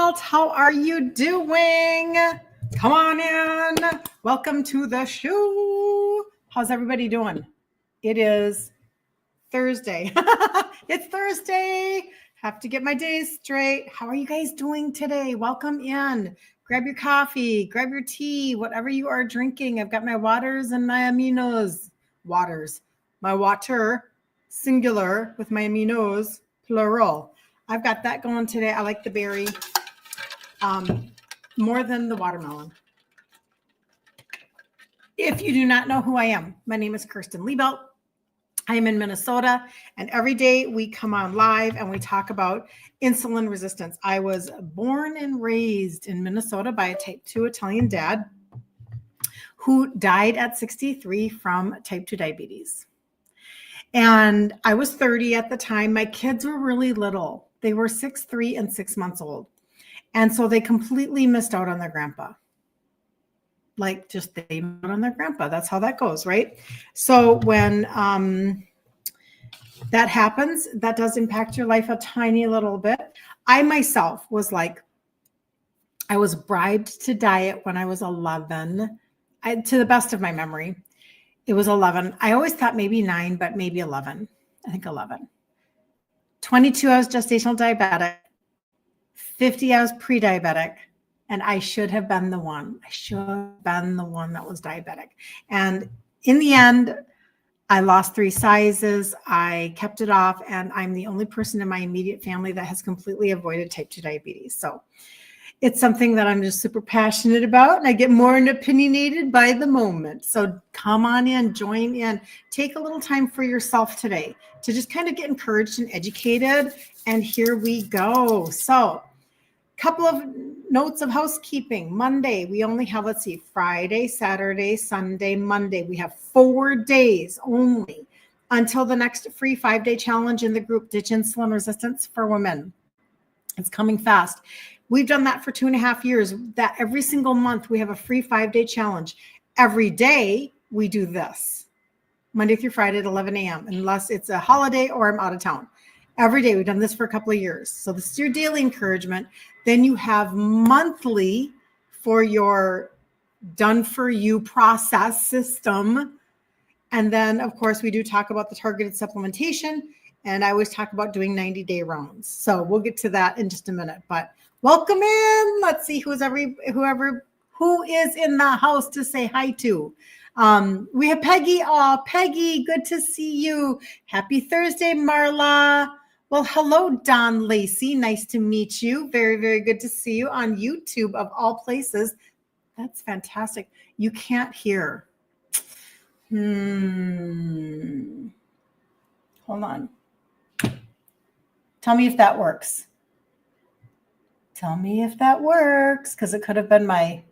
Liebelt. How are you doing? Come on in. Welcome to the show. How's everybody doing? It is Thursday. It's Thursday. Have to get my days straight. How are you guys doing today? Welcome in. Grab your coffee, grab your tea, whatever you are drinking. I've got my waters and my aminos. Waters. My water, singular, with my aminos, plural. I've got that going today. I like the berry more than the watermelon. If you do not know who I am, my name is Kirsten Liebelt. I am in Minnesota, and every day we come on live and we talk about insulin resistance. I was born and raised in Minnesota by a type 2 Italian dad who died at 63 from type 2 diabetes. And I was 30 at the time. My kids were really little. They were 6, 3, and 6 months old. And so they completely missed out on their grandpa. Like just they missed out on their grandpa. That's how that goes, right? So when that happens, that does impact your life a tiny little bit. I myself was like, I was bribed to diet when I was 11, to the best of my memory. It was 11. I always thought maybe 9, but maybe 11. I think 11. 22, I was gestational diabetic. 50, I was pre-diabetic. And I should have been the one. I should have been the one that was diabetic. And in the end, I lost 3 sizes. I kept it off. And I'm the only person in my immediate family that has completely avoided type 2 diabetes. So it's something that I'm just super passionate about. And I get more opinionated by the moment. So come on in, join in. Take a little time for yourself today to just kind of get encouraged and educated. And here we go. So couple of notes of housekeeping. Monday, we only have, let's see, Friday, Saturday, Sunday, Monday. We have 4 days only until the next free 5-day challenge in the group, Ditch Insulin Resistance for Women. It's coming fast. We've done that for 2.5 years. That every single month, we have a free 5-day challenge. Every day, we do this, Monday through Friday at 11 a.m., unless it's a holiday or I'm out of town. Every day, we've done this for a couple of years. So this is your daily encouragement. Then you have monthly for your done for you process system. And then, of course, we do talk about the targeted supplementation. And I always talk about doing 90-day rounds. So we'll get to that in just a minute. But welcome in. Let's see who is in the house to say hi to. We have Peggy. Oh, Peggy, good to see you. Happy Thursday, Marla. Well, hello, Don Lacey. Nice to meet you. Very, very good to see you on YouTube of all places. That's fantastic. You can't hear. Hold on. Tell me if that works. Tell me if that works, because it could have been my...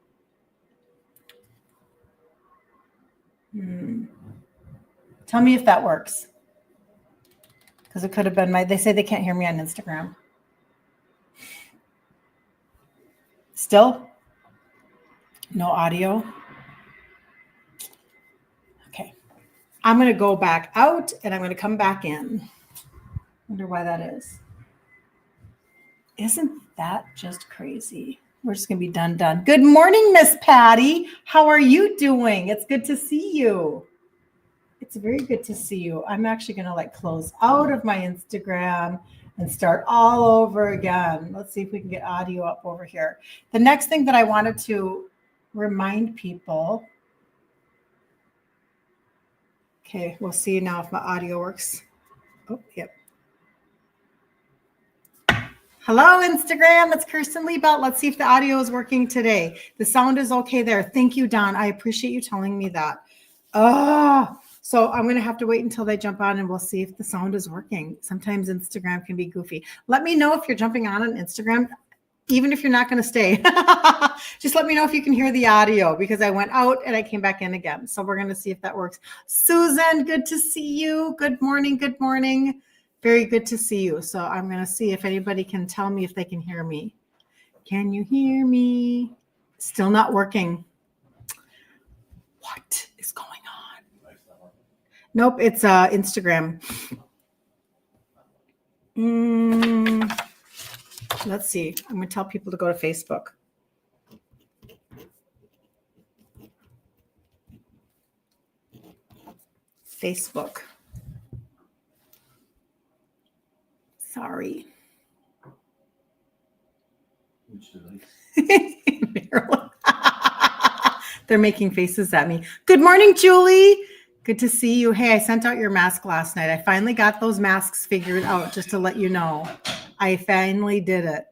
Tell me if that works. Because it could have been they say they can't hear me on Instagram. Still? No audio? Okay. I'm going to go back out and I'm going to come back in. Wonder why that is. Isn't that just crazy? We're just going to be done. Good morning, Miss Patty. How are you doing? It's good to see you. It's very good to see you. I'm actually going to close out of my Instagram and start all over again. Let's see if we can get audio up over here. The next thing that I wanted to remind people. Okay, we'll see now if my audio works. Oh, yep. Hello, Instagram. It's Kirsten Liebelt. Let's see if the audio is working today. The sound is okay there. Thank you, Don. I appreciate you telling me that. So I'm going to have to wait until they jump on and we'll see if the sound is working. Sometimes Instagram can be goofy. Let me know if you're jumping on Instagram, even if you're not going to stay. Just let me know if you can hear the audio because I went out and I came back in again. So we're going to see if that works. Susan, good to see you. Good morning. Good morning. Very good to see you. So I'm going to see if anybody can tell me if they can hear me. Can you hear me? Still not working. What is going on? Nope, it's Instagram. Let's see. I'm going to tell people to go to Facebook. Facebook. Sorry. Marilyn. They're making faces at me. Good morning, Julie. Good to see you. Hey, I sent out your mask last night. I finally got those masks figured out, just to let you know. I finally did it.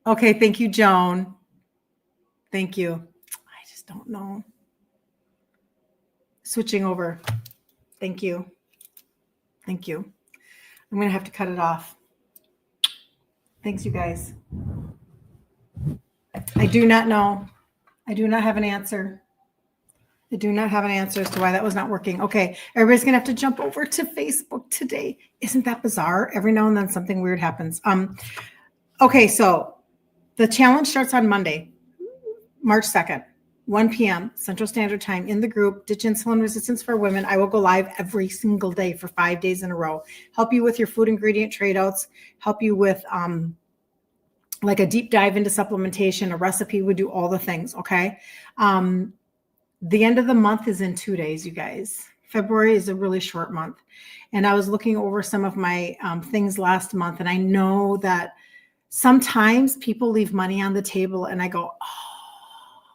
Okay, thank you, Joan. Thank you. I just don't know. Switching over. Thank you. Thank you. I'm going to have to cut it off. Thanks, you guys. I do not know. I do not have an answer. I do not have an answer as to why that was not working. Okay, everybody's going to have to jump over to Facebook today. Isn't that bizarre? Every now and then something weird happens. Okay, so the challenge starts on Monday, March 2nd, 1 p.m. Central Standard Time in the group, Ditch Insulin Resistance for Women. I will go live every single day for 5 days in a row. Help you with your food ingredient trade outs, help you with like a deep dive into supplementation, a recipe. We do all the things, okay? The end of the month is in 2 days, you guys. February is a really short month. And I was looking over some of my things last month, and I know that sometimes people leave money on the table, and I go, oh,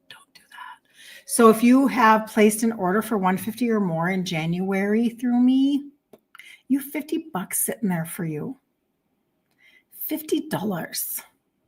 don't do that. So if you have placed an order for $150 or more in January through me, you have $50 sitting there for you. $50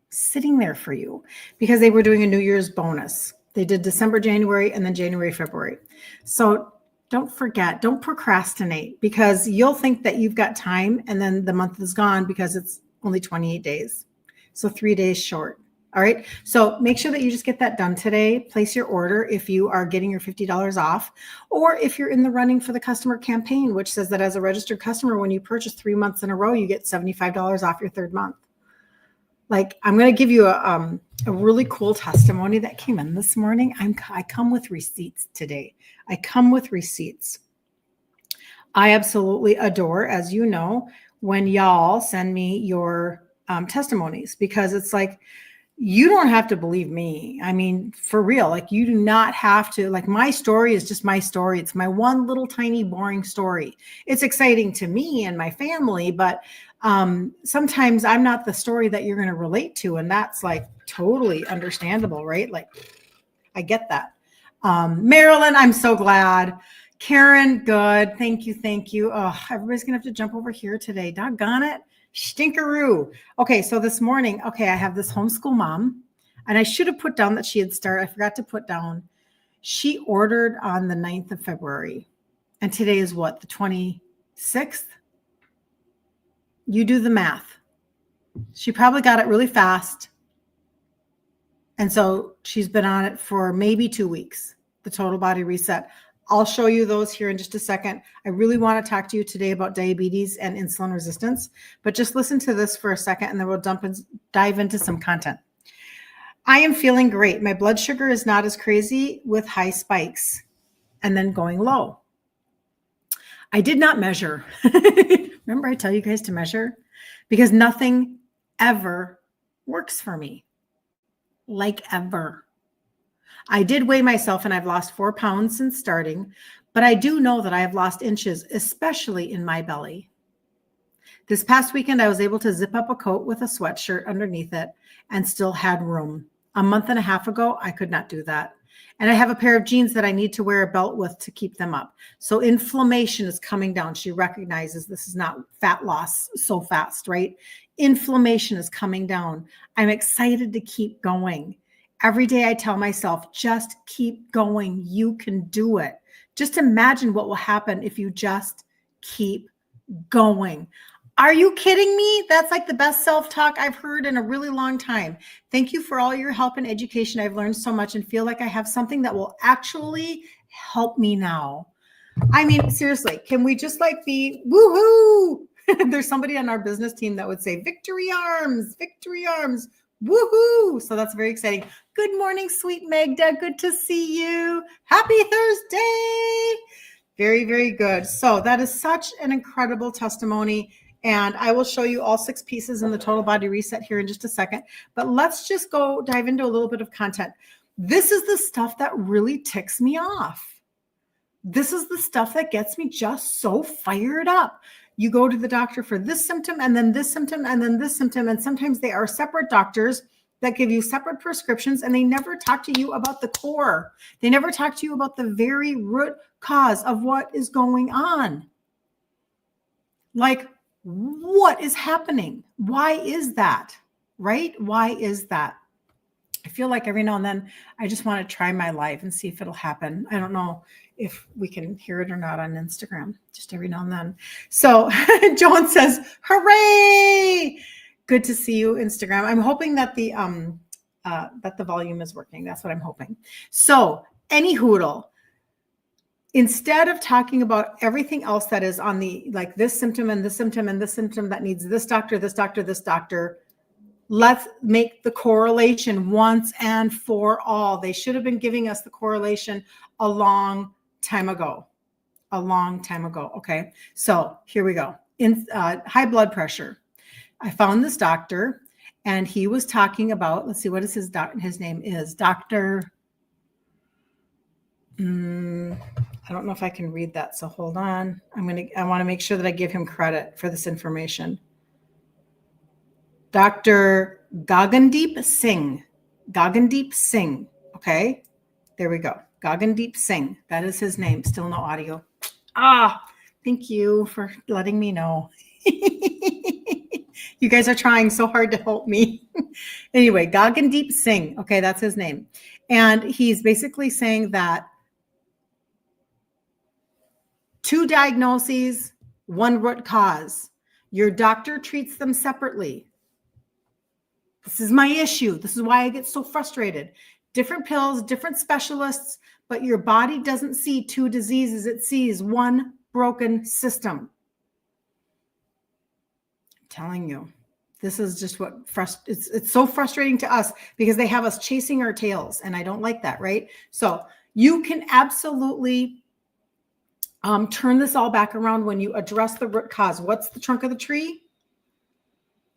sitting there for you, because they were doing a New Year's bonus. They did December, January, and then January, February. So don't forget, don't procrastinate, because you'll think that you've got time and then the month is gone because it's only 28 days. So 3 days short. All right. So make sure that you just get that done today. Place your order if you are getting your $50 off, or if you're in the running for the customer campaign, which says that as a registered customer, when you purchase 3 months in a row, you get $75 off your third month. Like, I'm going to give you a really cool testimony that came in this morning. I come with receipts today. I come with receipts. I absolutely adore, as you know, when y'all send me your testimonies, because it's like, you don't have to believe me. I mean, for real, like, you do not have to. Like, my story is just my story. It's my one little tiny boring story. It's exciting to me and my family, but sometimes I'm not the story that you're going to relate to. And that's like totally understandable, right? Like, I get that. Marilyn, I'm so glad. Karen, good. Thank you. Thank you. Oh, everybody's going to have to jump over here today. Doggone it. Stinkeroo. Okay. So this morning, I have this homeschool mom, and I should have put down that she had started. I forgot to put down. She ordered on the 9th of February, and today is what? The 26th? You do the math. She probably got it really fast. And so she's been on it for maybe 2 weeks, the total body reset. I'll show you those here in just a second. I really want to talk to you today about diabetes and insulin resistance, but just listen to this for a second, and then we'll dive into some content. I am feeling great. My blood sugar is not as crazy with high spikes and then going low. I did not measure. Remember I tell you guys to measure? Because nothing ever works for me. Like, ever. I did weigh myself, and I've lost 4 pounds since starting, but I do know that I have lost inches, especially in my belly. This past weekend, I was able to zip up a coat with a sweatshirt underneath it and still had room. A month and a half ago, I could not do that. And I have a pair of jeans that I need to wear a belt with to keep them up. So inflammation is coming down. She recognizes this is not fat loss so fast, right? Inflammation is coming down. I'm excited to keep going. Every day I tell myself, just keep going. You can do it. Just imagine what will happen if you just keep going. Are you kidding me? That's like the best self-talk I've heard in a really long time. Thank you for all your help and education. I've learned so much and feel like I have something that will actually help me now. I mean, seriously, can we just like be woohoo? There's somebody on our business team that would say victory arms, woohoo. So that's very exciting. Good morning, sweet Magda. Good to see you. Happy Thursday. Very, very good. So that is such an incredible testimony. And I will show you all 6 pieces in the total body reset here in just a second. But let's just go dive into a little bit of content. This is the stuff that really ticks me off. This is the stuff that gets me just so fired up. You go to the doctor for this symptom and then this symptom and then this symptom. And sometimes they are separate doctors that give you separate prescriptions, and they never talk to you about the core. They never talk to you about the very root cause of what is going on. Like, what is happening? Why is that? Right? Why is that? I feel like every now and then I just want to try my live and see if it'll happen. I don't know if we can hear it or not on Instagram, just every now and then. So Joan says, hooray! Good to see you, Instagram. I'm hoping that the volume is working. That's what I'm hoping. So any hoodle, instead of talking about everything else that is on the, like this symptom and this symptom and this symptom that needs this doctor, this doctor, this doctor, let's make the correlation once and for all. They should have been giving us the correlation a long time ago. Okay. So here we go. In high blood pressure. I found this doctor and he was talking about, let's see, what is his name is Dr. I don't know if I can read that. So hold on. I want to make sure that I give him credit for this information. Dr. Gagandeep Singh. Okay. There we go. Gagandeep Singh. That is his name. Still no audio. Thank you for letting me know. You guys are trying so hard to help me. Anyway, Gagandeep Singh. Okay, that's his name. And he's basically saying that 2 diagnoses, 1 root cause. Your doctor treats them separately. This is my issue. This is why I get so frustrated. Different pills, different specialists, but your body doesn't see 2 diseases. It sees 1 broken system. Telling you, this is just what it's so frustrating to us because they have us chasing our tails, and I don't like that, right? So you can absolutely turn this all back around when you address the root cause. What's the trunk of the tree?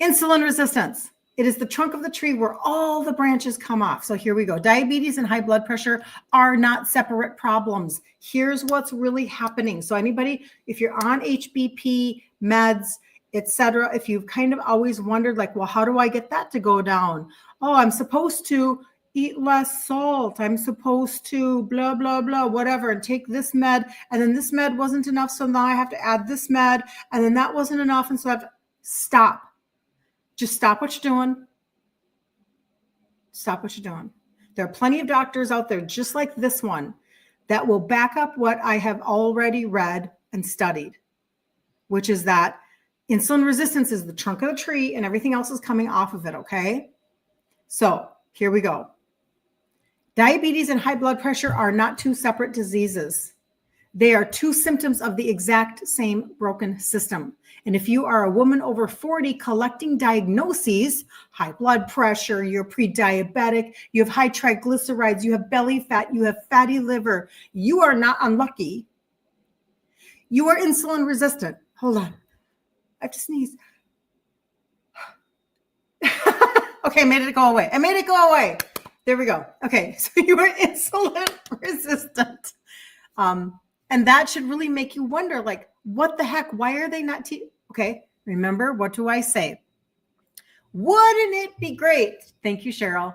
Insulin resistance. It is the trunk of the tree where all the branches come off. So here we go. Diabetes and high blood pressure are not separate problems. Here's what's really happening. So anybody, if you're on HBP meds, etc., if you've kind of always wondered, like, well, how do I get that to go down? Oh, I'm supposed to eat less salt. I'm supposed to blah, blah, blah, whatever, and take this med. And then this med wasn't enough. So now I have to add this med. And then that wasn't enough. And so I have to stop. Just stop what you're doing. Stop what you're doing. There are plenty of doctors out there, just like this one, that will back up what I have already read and studied, which is that insulin resistance is the trunk of the tree and everything else is coming off of it, okay? So here we go. Diabetes and high blood pressure are not 2 separate diseases. They are 2 symptoms of the exact same broken system. And if you are a woman over 40 collecting diagnoses, high blood pressure, you're pre-diabetic, you have high triglycerides, you have belly fat, you have fatty liver, you are not unlucky. You are insulin resistant. Hold on. I have to sneeze. Okay, I made it go away. There we go. Okay, so you are insulin resistant. And that should really make you wonder, like, what the heck? Why are they not? Okay, remember, what do I say? Wouldn't it be great? Thank you, Cheryl.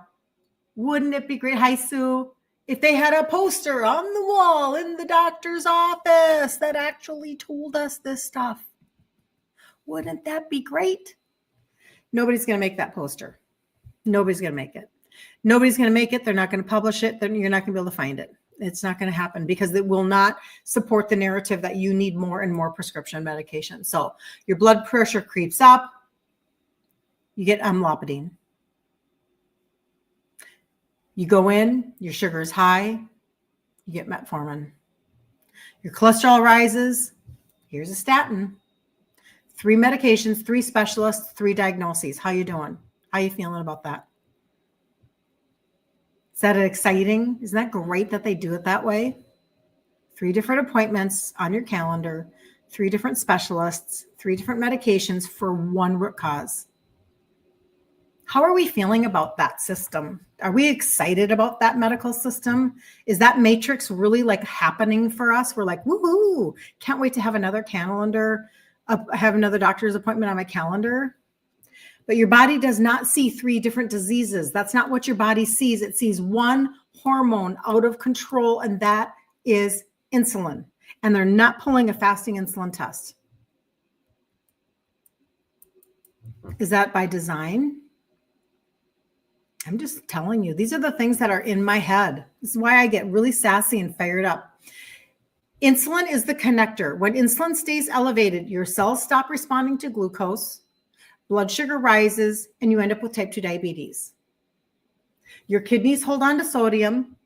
Wouldn't it be great? Hi, Sue. If they had a poster on the wall in the doctor's office that actually told us this stuff. Wouldn't that be great? Nobody's going to make that poster. Nobody's going to make it. Nobody's going to make it. They're not going to publish it. Then you're not going to be able to find it. It's not going to happen because it will not support the narrative that you need more and more prescription medication. So your blood pressure creeps up. You get amlodipine. You go in, your sugar is high. You get metformin. Your cholesterol rises. Here's a statin. 3 medications, 3 specialists, 3 diagnoses. How you doing? How you feeling about that? Is that exciting? Isn't that great that they do it that way? 3 different appointments on your calendar, 3 different specialists, 3 different medications for one root cause. How are we feeling about that system? Are we excited about that medical system? Is that matrix really like happening for us? We're like, woohoo, can't wait to have another calendar, have another doctor's appointment on my calendar. But your body does not see 3 different diseases. That's not what your body sees. It sees one hormone out of control, and that is insulin. And they're not pulling a fasting insulin test. Is that by design? I'm just telling you, these are the things that are in my head. This is why I get really sassy and fired up. Insulin is the connector. When insulin stays elevated, your cells stop responding to glucose, blood sugar rises, and you end up with type 2 diabetes. Your kidneys hold on to sodium,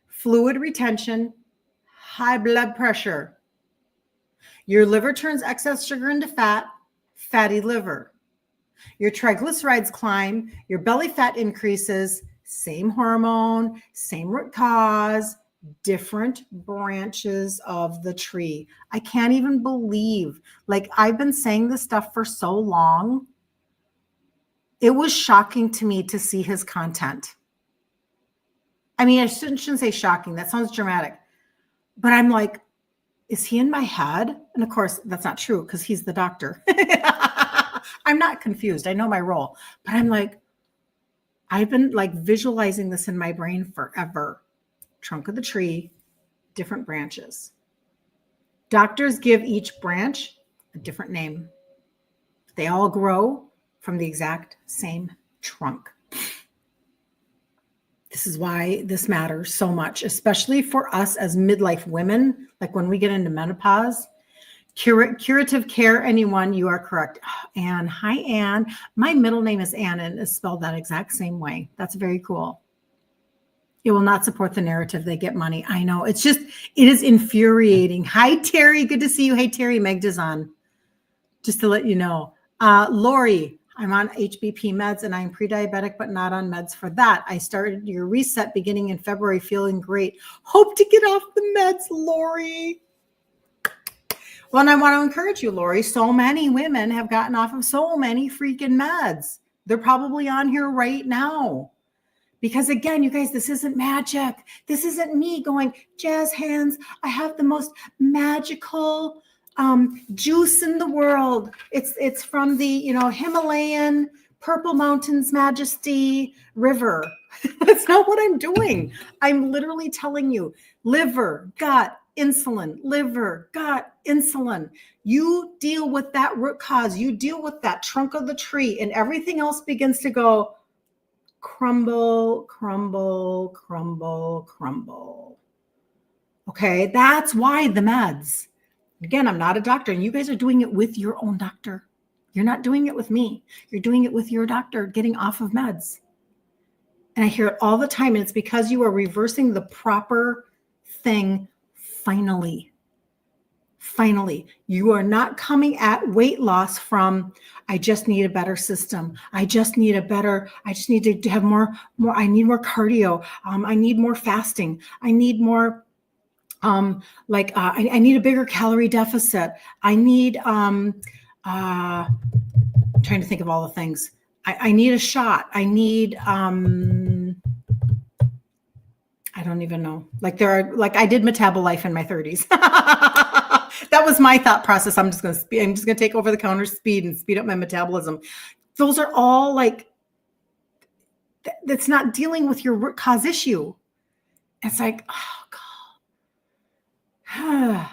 fluid retention, high blood pressure. Your liver turns excess sugar into fat, fatty liver. Your triglycerides climb, your belly fat increases, same hormone, same root cause, different branches of the tree. I can't even believe, like, I've been saying this stuff for so long. It was shocking to me to see his content. I mean, I shouldn't say shocking. That sounds dramatic. But I'm like, is he in my head? And of course, that's not true because he's the doctor. I'm not confused. I know my role. But I'm like, I've been like visualizing this in my brain forever. Trunk of the tree, different branches. Doctors give each branch a different name. They all grow from the exact same trunk. This is why this matters so much, especially for us as midlife women. Like when we get into menopause, curative care, anyone, you are correct. Anne, hi, Anne. My middle name is Anne and is spelled that exact same way. That's very cool. It will not support the narrative. They get money. I know. It's just, it is infuriating. Hi, Terry. Good to see you. Hey, Terry. Megda's on. Just to let you know. Lori, I'm on HBP meds and I'm pre-diabetic, but not on meds for that. I started your reset beginning in February, feeling great. Hope to get off the meds, Lori. Well, and I want to encourage you, Lori. So many women have gotten off of so many freaking meds. They're probably on here right now. Because again, you guys, this isn't magic. This isn't me going, jazz hands. I have the most magical juice in the world. It's from the, Himalayan Purple Mountains Majesty River. That's not what I'm doing. I'm literally telling you, liver, gut, insulin, liver, gut, insulin. You deal with that root cause. You deal with that trunk of the tree, and everything else begins to go crumble, crumble, crumble, crumble. Okay, that's why the meds. Again, I'm not a doctor, and you guys are doing it with your own doctor. You're not doing it with me. You're doing it with your doctor, getting off of meds. And I hear it all the time, and it's because you are reversing the proper thing finally. Finally, you are not coming at weight loss from, I just need a better system. I just need to have more, I need more cardio. I need more fasting. I need more, I need a bigger calorie deficit. I need, I'm trying to think of all the things. I need a shot. I need, I don't even know. I did Metabolife in my 30s. That was my thought process. I'm just going to take over the counter speed and speed up my metabolism. Those are all that's not dealing with your root cause issue. It's like, oh God.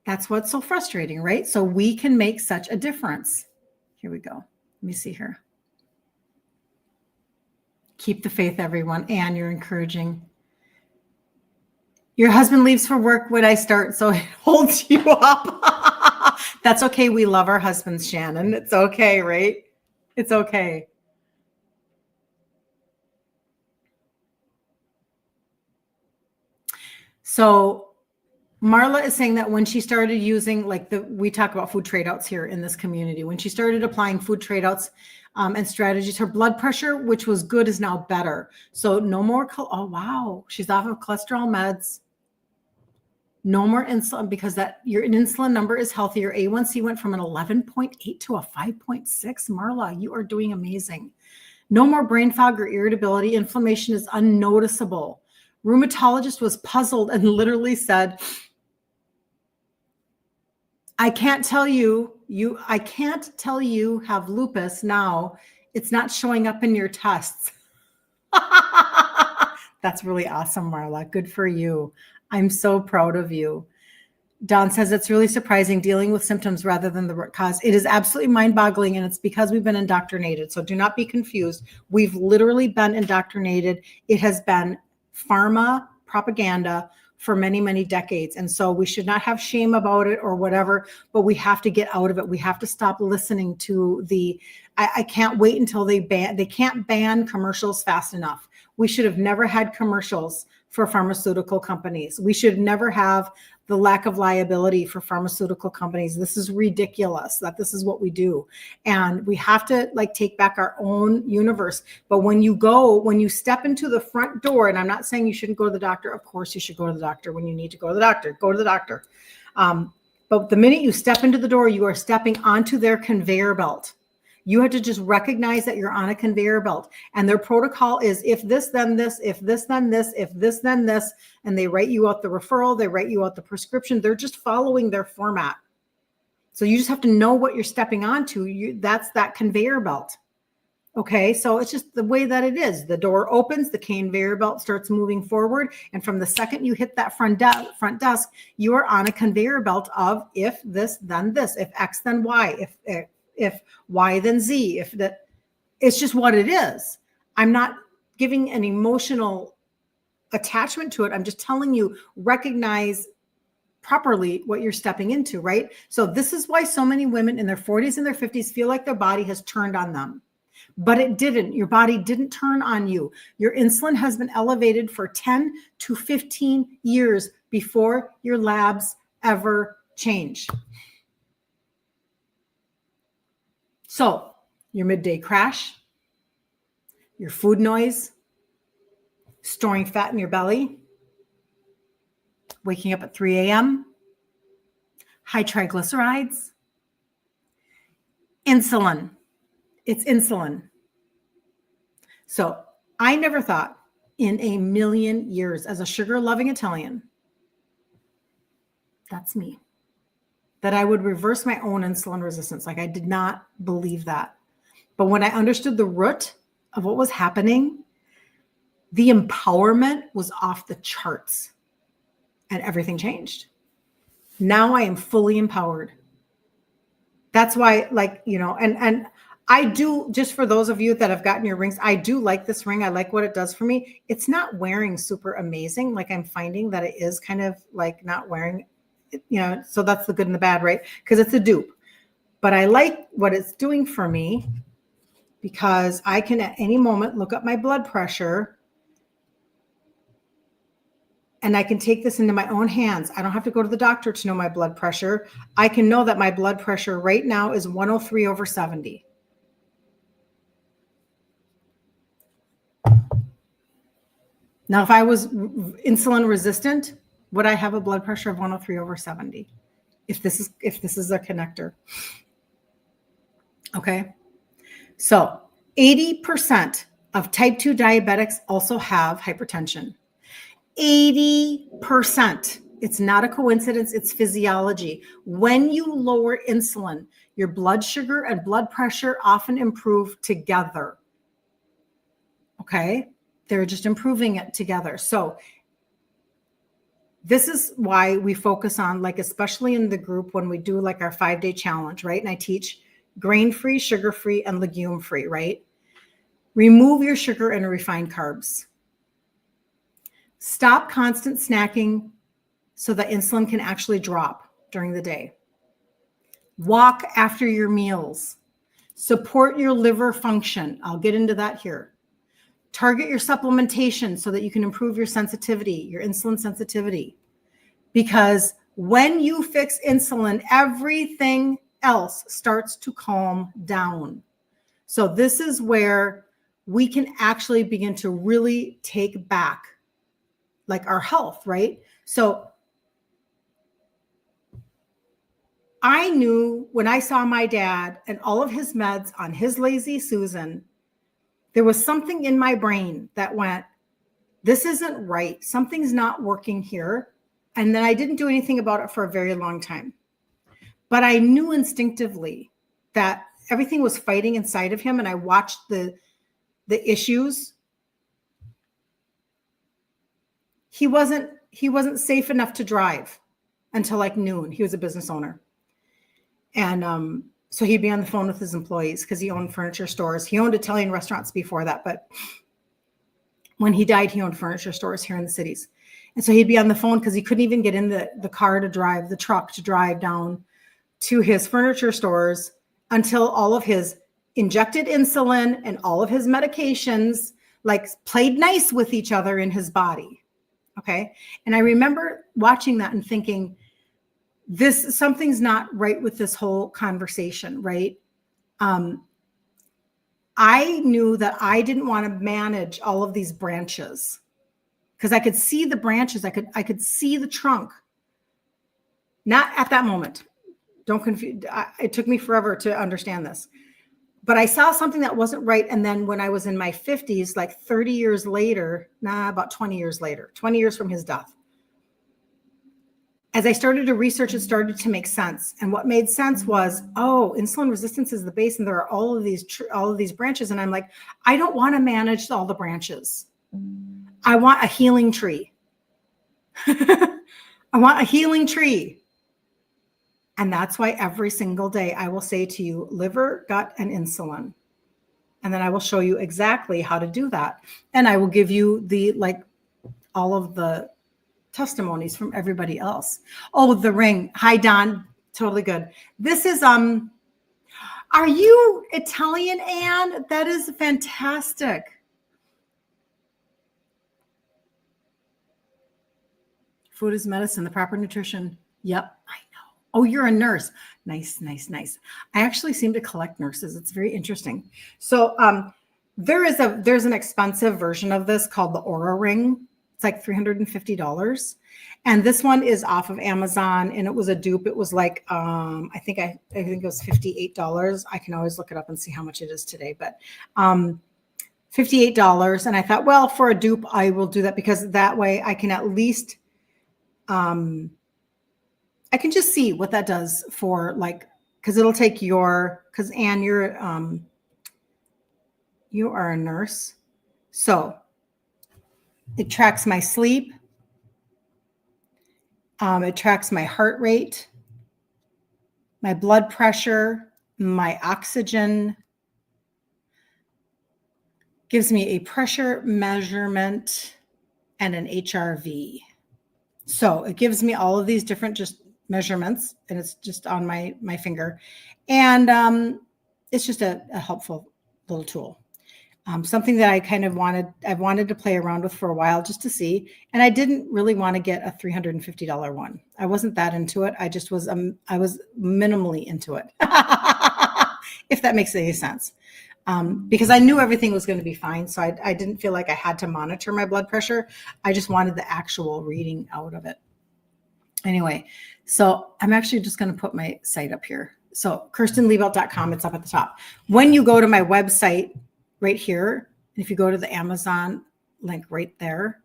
That's what's so frustrating, right? So we can make such a difference. Here we go. Let me see here. Keep the faith, everyone. Anne, you're encouraging. Your husband leaves for work when I start, so it holds you up. That's okay. We love our husbands, Shannon. It's okay, right? It's okay. So Marla is saying that when she started using, we talk about food trade outs here in this community. When she started applying food trade outs and strategies, her blood pressure, which was good, is now better. So no more. Oh, wow. She's off of cholesterol meds. No more insulin, because that your insulin number is healthy. Your A1C went from an 11.8 to a 5.6. Marla, you are doing amazing. No more brain fog or irritability. Inflammation is unnoticeable. Rheumatologist was puzzled and literally said, I can't tell you have lupus now. It's not showing up in your tests. That's really awesome, Marla. Good for you. I'm so proud of you. Don says it's really surprising dealing with symptoms rather than the root cause. It is absolutely mind-boggling, and it's because we've been indoctrinated. So do not be confused. We've literally been indoctrinated. It has been pharma propaganda for many, many decades. And so we should not have shame about it or whatever, but we have to get out of it. We have to stop listening to I can't wait until they can't ban commercials fast enough. We should have never had commercials for pharmaceutical companies. We should never have the lack of liability for pharmaceutical companies. This is ridiculous that this is what we do. And we have to take back our own universe. But when you step into the front door, and I'm not saying you shouldn't go to the doctor. Of course you should go to the doctor when you need to go to the doctor. Go to the doctor. But the minute you step into the door, you are stepping onto their conveyor belt. You have to just recognize that you're on a conveyor belt, and their protocol is if this, then this, if this, then this, if this, then this, and they write you out the referral, they write you out the prescription. They're just following their format. So you just have to know what you're stepping onto. That's that conveyor belt. Okay, so it's just the way that it is. The door opens, the conveyor belt starts moving forward, and from the second you hit that front desk, you are on a conveyor belt of if this, then this, if X, then Y, if Y, then Z, it's just what it is. I'm not giving an emotional attachment to it. I'm just telling you, recognize properly what you're stepping into, right? So this is why so many women in their 40s and their 50s feel like their body has turned on them, but it didn't. Your body didn't turn on you. Your insulin has been elevated for 10 to 15 years before your labs ever change. So your midday crash, your food noise, storing fat in your belly, waking up at 3 a.m., high triglycerides, insulin. It's insulin. So I never thought in a million years, as a sugar-loving Italian, that's me, that I would reverse my own insulin resistance. I did not believe that. But when I understood the root of what was happening, the empowerment was off the charts and everything changed. Now I am fully empowered. That's why, and I do, just for those of you that have gotten your rings, I do like this ring. I like what it does for me. It's not wearing super amazing. I'm finding that it is kind of not wearing, so that's the good and the bad, right? Because it's a dupe. But I like what it's doing for me because I can at any moment look up my blood pressure and I can take this into my own hands. I don't have to go to the doctor to know my blood pressure. I can know that my blood pressure right now is 103/70. Now, if I was insulin resistant, would I have a blood pressure of 103/70? If this is a connector. Okay. So 80% of type 2 diabetics also have hypertension. 80%. It's not a coincidence. It's physiology. When you lower insulin, your blood sugar and blood pressure often improve together. Okay. They're just improving it together. So this is why we focus on, especially in the group when we do our 5-day challenge, right? And I teach grain-free, sugar-free, and legume-free, right? Remove your sugar and refined carbs. Stop constant snacking so that insulin can actually drop during the day. Walk after your meals. Support your liver function. I'll get into that here. Target your supplementation so that you can improve your sensitivity, your insulin sensitivity. Because when you fix insulin, everything else starts to calm down. So this is where we can actually begin to really take back our health, right? So I knew when I saw my dad and all of his meds on his Lazy Susan, there was something in my brain that went, this isn't right. Something's not working here. And then I didn't do anything about it for a very long time. But I knew instinctively that everything was fighting inside of him. And I watched the issues. He wasn't safe enough to drive until like noon. He was a business owner. And so he'd be on the phone with his employees because he owned furniture stores. He owned Italian restaurants before that, but when he died, he owned furniture stores here in the cities. And so he'd be on the phone because he couldn't even get in the car to drive, the truck to drive down to his furniture stores until all of his injected insulin and all of his medications like played nice with each other in his body. Okay. And I remember watching that and thinking, something's not right with this whole conversation, right? I knew that I didn't want to manage all of these branches because I could see the branches. I could see the trunk. Not at that moment. Don't confuse. It took me forever to understand this, but I saw something that wasn't right. And then when I was in my 50s, like 30 years later, about 20 years later, 20 years from his death, as I started to research, it started to make sense. And what made sense was, oh, insulin resistance is the base, and there are all of these branches. And I'm like, I don't want to manage all the branches. I want a healing tree. I want a healing tree. And that's why every single day I will say to you, liver, gut, and insulin. And then I will show you exactly how to do that. And I will give you all of the testimonies from everybody else. Oh, the ring. Hi, Don. Totally good. This is, are you Italian, Anne? That is fantastic. Food is medicine, the proper nutrition. Yep, I know. Oh, you're a nurse. Nice, nice, nice. I actually seem to collect nurses. It's very interesting. So there's an expensive version of this called the Aura Ring. It's like $350. And this one is off of Amazon, and it was a dupe. It was like, I think it was $58. I can always look it up and see how much it is today, but $58. And I thought, well, for a dupe, I will do that because that way I can at least, I can just see what that does for because it'll take because Anne, you are a nurse. So it tracks my sleep. It tracks my heart rate, my blood pressure, my oxygen, gives me a pressure measurement and an HRV. So it gives me all of these different just measurements, and it's just on my finger. And it's just a helpful little tool. Something that I've wanted to play around with for a while just to see. And I didn't really want to get a $350 one. I wasn't that into it. I was minimally into it, if that makes any sense. Because I knew everything was going to be fine. So I didn't feel like I had to monitor my blood pressure. I just wanted the actual reading out of it. Anyway, so I'm actually just going to put my site up here. So KirstenLiebelt.com, it's up at the top. When you go to my website, right here, if you go to the Amazon link right there,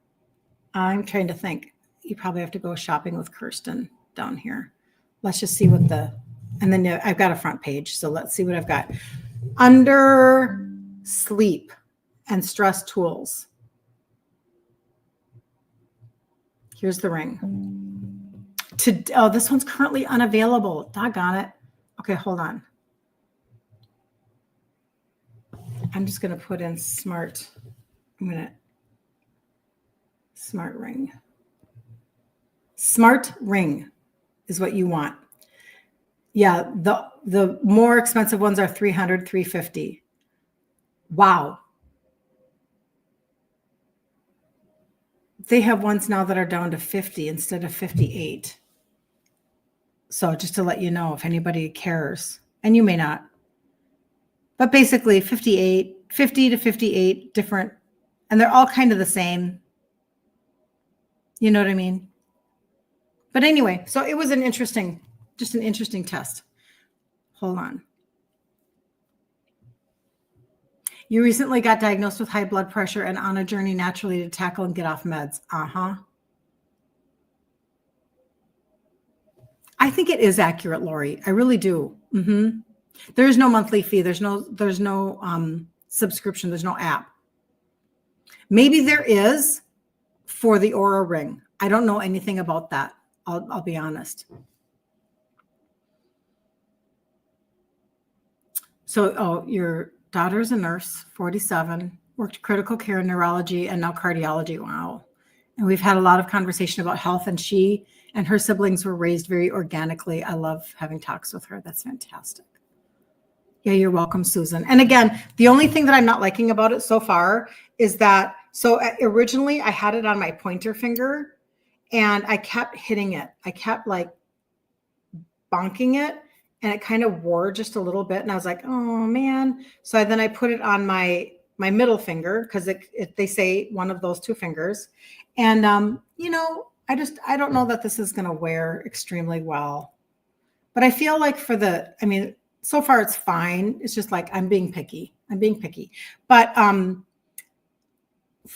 I'm trying to think. You probably have to go shopping with Kirsten down here. Let's just see and then I've got a front page. So let's see what I've got. Under sleep and stress tools. Here's the ring. This one's currently unavailable. Doggone it. Okay, hold on. I'm just going to put in smart ring. Smart ring is what you want. Yeah, the more expensive ones are $300, $350. Wow. They have ones now that are down to $50 instead of $58. So just to let you know, if anybody cares, and you may not. But basically 50 to 58 different, and they're all kind of the same. You know what I mean? But anyway, so it was an interesting Just an interesting test. Hold on. You recently got diagnosed with high blood pressure and on a journey naturally to tackle and get off meds. I think it is accurate, Lori. I really do. There's no monthly fee. There's no subscription. There's no app. Maybe there is for the Aura Ring. I don't know anything about that. I'll be honest. So, your daughter's a nurse, 47, worked critical care, neurology, and now cardiology. Wow. And we've had a lot of conversation about health, and she and her siblings were raised very organically. I love having talks with her. That's fantastic. Yeah, you're welcome, Susan. And again, the only thing that I'm not liking about it so far is that, so originally I had it on my pointer finger and I kept hitting it. I kept like bonking it and it kind of wore just a little bit. And I was like, oh man. So then I put it on my middle finger because they say one of those two fingers. And, I don't know that this is going to wear extremely well, but I feel like so far it's fine. It's just like, I'm being picky, but,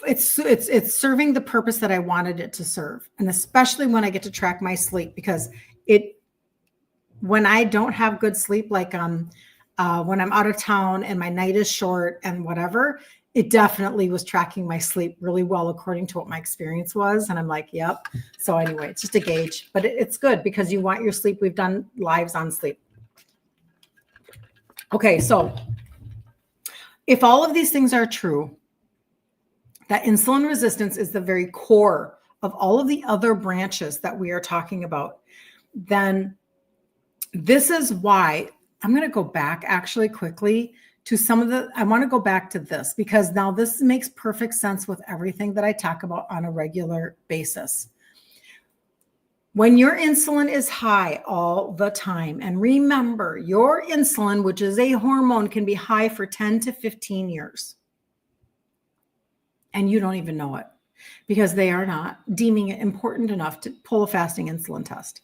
it's serving the purpose that I wanted it to serve. And especially when I get to track my sleep, because when I don't have good sleep, like when I'm out of town and my night is short and whatever, it definitely was tracking my sleep really well according to what my experience was. And I'm like, yep. So anyway, it's just a gauge, but it's good because you want your sleep. We've done lives on sleep. Okay, so if all of these things are true, that insulin resistance is the very core of all of the other branches that we are talking about, then this is why I'm going to go back actually quickly to I want to go back to this because now this makes perfect sense with everything that I talk about on a regular basis. When your insulin is high all the time, and remember, your insulin, which is a hormone, can be high for 10 to 15 years. And you don't even know it because they are not deeming it important enough to pull a fasting insulin test.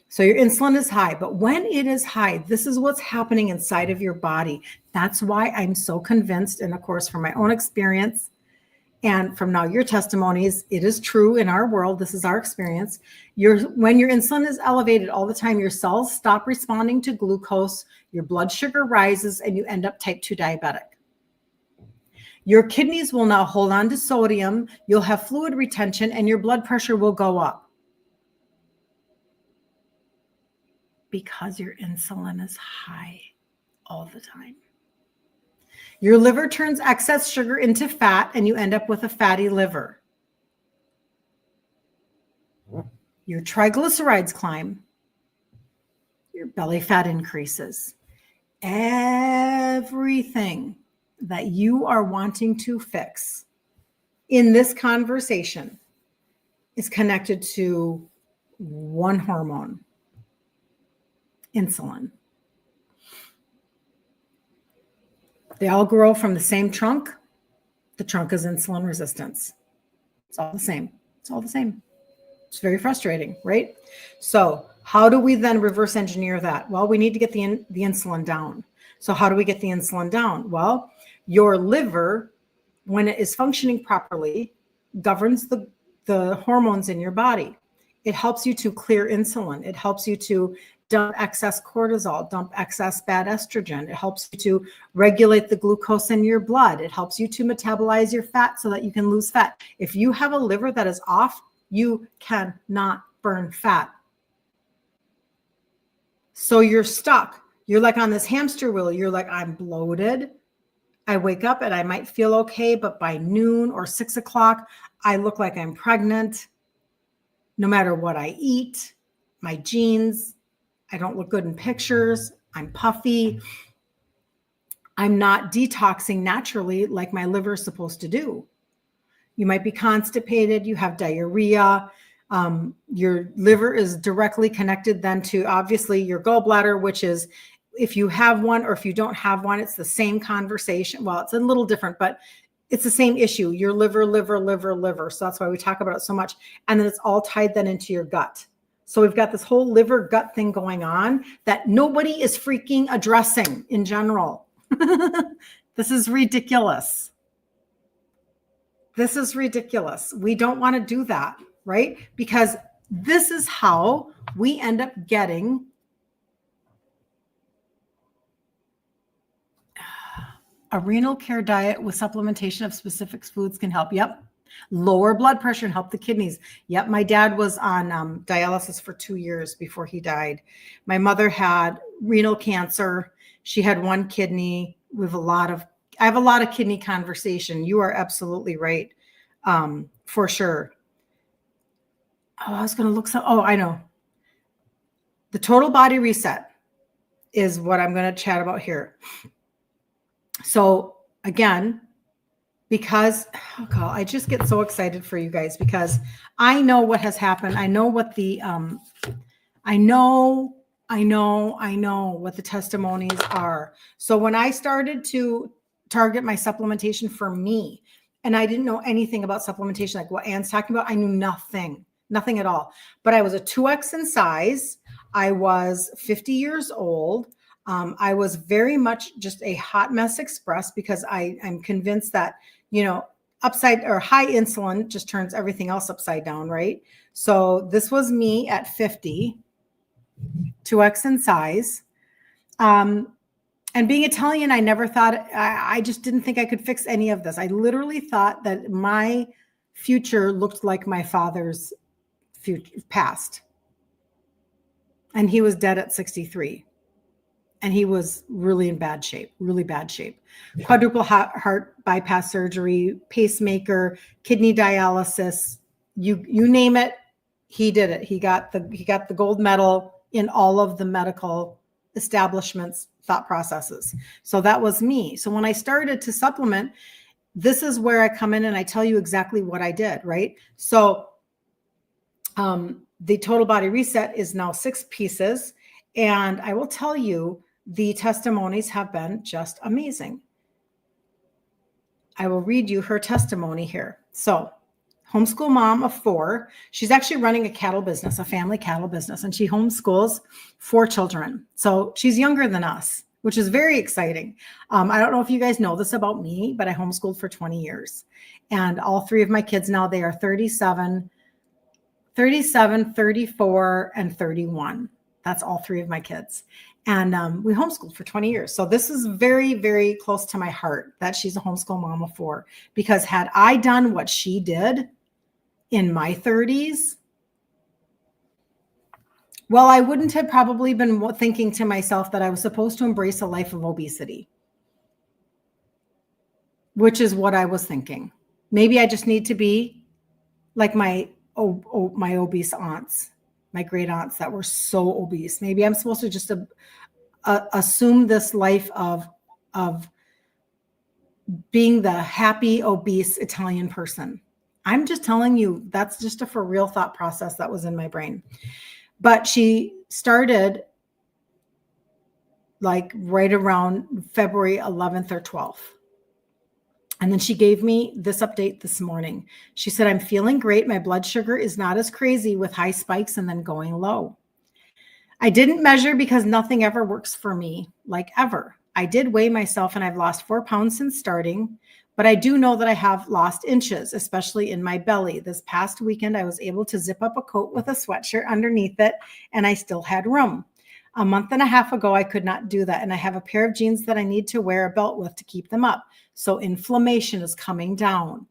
So your insulin is high, but when it is high, this is what's happening inside of your body. That's why I'm so convinced, and of course, from my own experience and from now your testimonies, it is true in our world. This is our experience. When your insulin is elevated all the time, your cells stop responding to glucose, your blood sugar rises, and you end up type 2 diabetic. Your kidneys will now hold on to sodium, you'll have fluid retention, and your blood pressure will go up. Because your insulin is high all the time. Your liver turns excess sugar into fat and you end up with a fatty liver. Your triglycerides climb. Your belly fat increases. Everything that you are wanting to fix in this conversation is connected to one hormone. Insulin. They all grow from the same trunk. The trunk is insulin resistance. It's all the same. It's very frustrating, right? So how do we then reverse engineer that? Well, we need to get the insulin down. So how do we get the insulin down? Well, your liver, when it is functioning properly, governs the hormones in your body. It helps you to clear insulin. It helps you to dump excess cortisol, dump excess bad estrogen. It helps you to regulate the glucose in your blood. It helps you to metabolize your fat so that you can lose fat. If you have a liver that is off, you cannot burn fat. So you're stuck. You're like on this hamster wheel. You're like, I'm bloated. I wake up and I might feel okay, but by noon or 6 o'clock, I look like I'm pregnant. No matter what I eat, my genes, I don't look good in pictures. I'm puffy. I'm not detoxing naturally like my liver is supposed to do. You might be constipated. You have diarrhea. Your liver is directly connected then to obviously your gallbladder, which is if you have one or if you don't have one, it's the same conversation. Well, it's a little different, but it's the same issue. Your liver. So that's why we talk about it so much. And then it's all tied then into your gut. So we've got this whole liver gut thing going on that nobody is freaking addressing in general. This is ridiculous. This is ridiculous. We don't want to do that, right? Because this is how we end up getting a renal care diet with supplementation of specific foods can help. Yep. Lower blood pressure and help the kidneys. Yep. My dad was on dialysis for 2 years before he died. My mother had renal cancer. She had one kidney. I have a lot of kidney conversation. You are absolutely right. For sure. Oh, I was going to look I know. The total body reset is what I'm going to chat about here. So again, because I just get so excited for you guys because I know what has happened. I know what the I know what the testimonies are. So when I started to target my supplementation for me, and I didn't know anything about supplementation, like what Anne's talking about, I knew nothing at all. But I was a 2X in size. I was 50 years old. I was very much just a hot mess express because I'm convinced that, upside or high insulin just turns everything else upside down, right? So this was me at 50, 2X in size. And being Italian, I never thought, I just didn't think I could fix any of this. I literally thought that my future looked like my father's past. And he was dead at 63. And he was really in bad shape, really bad shape. Quadruple heart bypass surgery, pacemaker, kidney dialysis, you name it, he did it. He got the gold medal in all of the medical establishments' thought processes. So that was me. So when I started to supplement, this is where I come in and I tell you exactly what I did, right? So the total body reset is now 6 pieces. And I will tell you, the testimonies have been just amazing. I will read you her testimony here. So, homeschool mom of 4. She's actually running a cattle business, a family cattle business, and she homeschools 4 children. So she's younger than us, which is very exciting. I don't know if you guys know this about me, but I homeschooled for 20 years. And all 3 of my kids now, they are 37, 34, and 31. That's all 3 of my kids. And we homeschooled for 20 years. So this is very, very close to my heart that she's a homeschool mom of 4. Because had I done what she did in my 30s, well, I wouldn't have probably been thinking to myself that I was supposed to embrace a life of obesity, which is what I was thinking. Maybe I just need to be like my obese aunts. My great aunts that were so obese. Maybe I'm supposed to just assume this life of being the happy, obese Italian person. I'm just telling you, that's just a for real thought process that was in my brain. But she started like right around February 11th or 12th. And then she gave me this update this morning. She said, I'm feeling great. My blood sugar is not as crazy with high spikes and then going low. I didn't measure because nothing ever works for me, like ever. I did weigh myself and I've lost 4 pounds since starting, but I do know that I have lost inches, especially in my belly. This past weekend, I was able to zip up a coat with a sweatshirt underneath it and I still had room. A month and a half ago, I could not do that. And I have a pair of jeans that I need to wear a belt with to keep them up. So inflammation is coming down.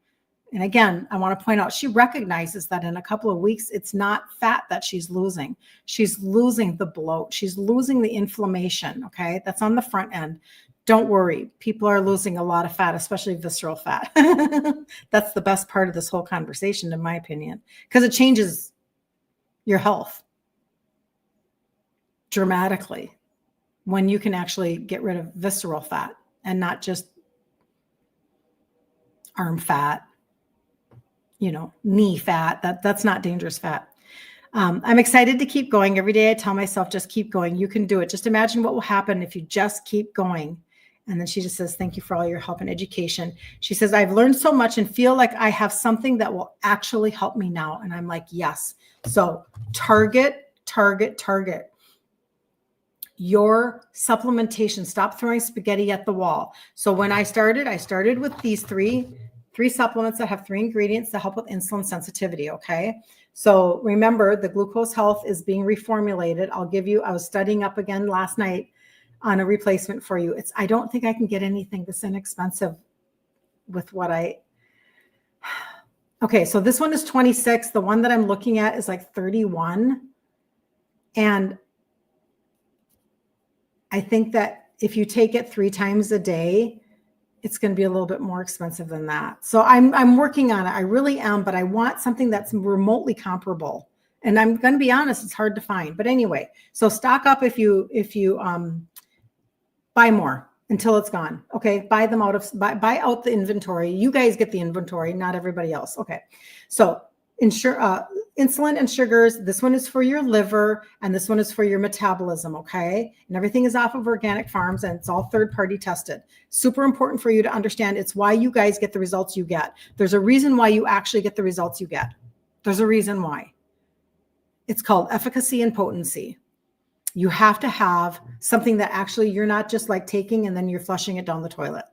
And again, I want to point out, she recognizes that in a couple of weeks, it's not fat that she's losing. She's losing the bloat. She's losing the inflammation. Okay. That's on the front end. Don't worry. People are losing a lot of fat, especially visceral fat. That's the best part of this whole conversation, in my opinion, because it changes your health dramatically when you can actually get rid of visceral fat and not just arm fat, knee fat. That's not dangerous fat. I'm excited to keep going. Every day I tell myself, just keep going. You can do it. Just imagine what will happen if you just keep going. And then she just says, thank you for all your help and education. She says, I've learned so much and feel like I have something that will actually help me now. And I'm like, yes. So target target. Your supplementation. Stop throwing spaghetti at the wall. So when I started with these three supplements that have 3 ingredients that help with insulin sensitivity. Okay. So remember, the Glucose Health is being reformulated. I was studying up again last night on a replacement for you. I don't think I can get anything this inexpensive with what okay. So this one is 26. The one that I'm looking at is like 31. And I think that if you take it 3 times a day, it's going to be a little bit more expensive than that. So I'm working on it. I really am, but I want something that's remotely comparable. And I'm going to be honest, it's hard to find. But anyway, so stock up if you buy more until it's gone. Okay, buy out the inventory. You guys get the inventory, not everybody else. Okay, so insulin and sugars. This one is for your liver, and this one is for your metabolism. Okay, and everything is off of organic farms, and it's all third-party tested. Super important for you to understand. It's why you guys get the results you get. There's a reason why you actually get the results you get. There's a reason why. It's called efficacy and potency. You have to have something that actually you're not just like taking and then you're flushing it down the toilet.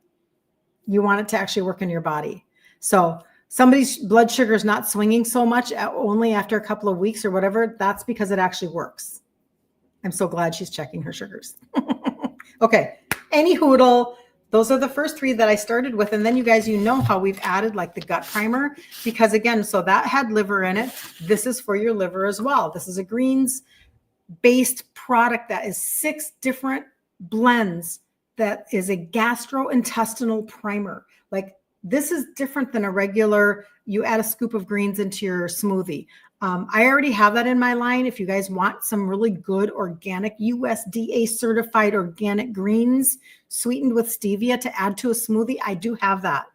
You want it to actually work in your body. So somebody's blood sugar is not swinging so much only after a couple of weeks or whatever. That's because it actually works. I'm so glad she's checking her sugars. Okay. Any hoodle. Those are the first 3 that I started with. And then you guys, how we've added like the gut primer, because again, so that had liver in it. This is for your liver as well. This is a greens based product that is 6 different blends. That is a gastrointestinal primer. Like this is different than a regular, you add a scoop of greens into your smoothie. I already have that in my line. If you guys want some really good organic USDA certified organic greens sweetened with stevia to add to a smoothie, I do have that.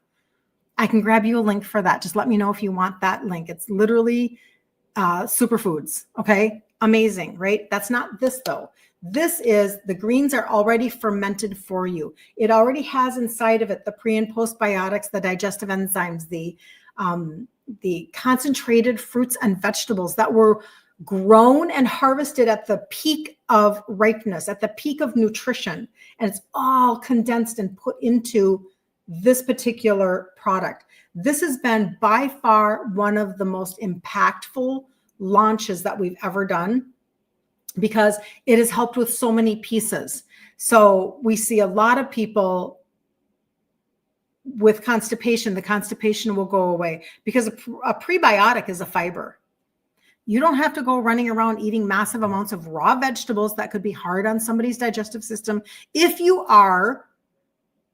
I can grab you a link for that. Just let me know if you want that link. It's literally superfoods. Okay. Amazing, right? That's not this though. This is the greens are already fermented for you. It already has inside of it the pre and postbiotics, the digestive enzymes, the concentrated fruits and vegetables that were grown and harvested at the peak of ripeness, at the peak of nutrition. And it's all condensed and put into this particular product. This has been by far one of the most impactful launches that we've ever done because it has helped with so many pieces. So we see a lot of people with constipation, the constipation will go away because a prebiotic is a fiber. You don't have to go running around eating massive amounts of raw vegetables that could be hard on somebody's digestive system. If you have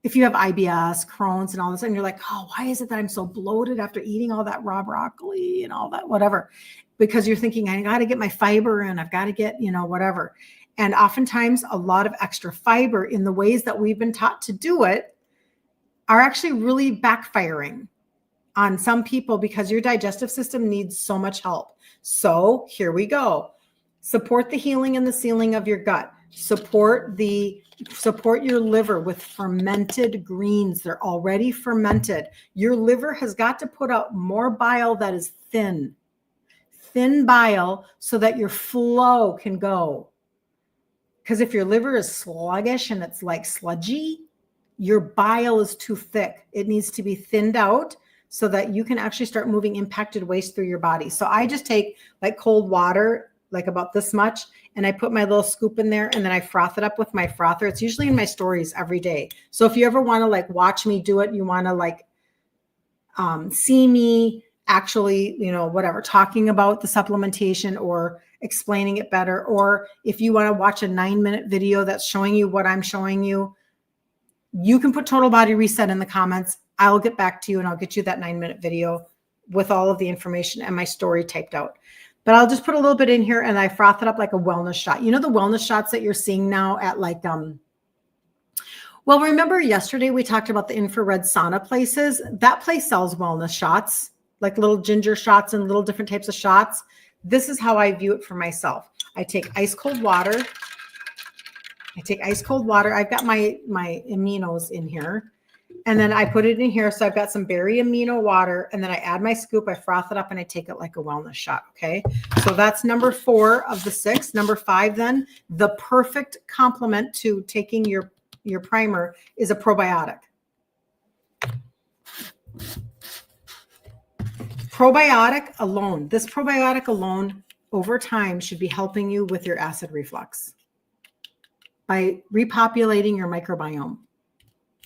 IBS, Crohn's and all this, and you're like, oh, why is it that I'm so bloated after eating all that raw broccoli and all that, whatever? Because you're thinking, I got to get my fiber in, I've got to get, whatever. And oftentimes a lot of extra fiber in the ways that we've been taught to do it are actually really backfiring on some people because your digestive system needs so much help. So here we go. Support the healing and the sealing of your gut. Support your liver with fermented greens. They're already fermented. Your liver has got to put out more bile that is thin bile so that your flow can go. Because if your liver is sluggish and it's like sludgy, your bile is too thick. It needs to be thinned out so that you can actually start moving impacted waste through your body. So I just take like cold water, like about this much, and I put my little scoop in there and then I froth it up with my frother. It's usually in my stories every day. So if you ever want to like watch me do it, you want to like see me actually, whatever, talking about the supplementation or explaining it better. Or if you want to watch a 9-minute video that's showing you what I'm showing you, you can put Total Body Reset in the comments. I'll get back to you and I'll get you that 9-minute video with all of the information and my story typed out. But I'll just put a little bit in here and I froth it up like a wellness shot. The wellness shots that you're seeing now at like, well, remember yesterday we talked about the infrared sauna places. That place sells wellness shots, like little ginger shots and little different types of shots. This is how I view it for myself. I take ice cold water. I've got my aminos in here. And then I put it in here. So I've got some berry amino water, and then I add my scoop, I froth it up, and I take it like a wellness shot. Okay. So that's number 4 of the 6. Number 5, then the perfect complement to taking your primer is a probiotic. Probiotic alone, this probiotic alone over time should be helping you with your acid reflux by repopulating your microbiome.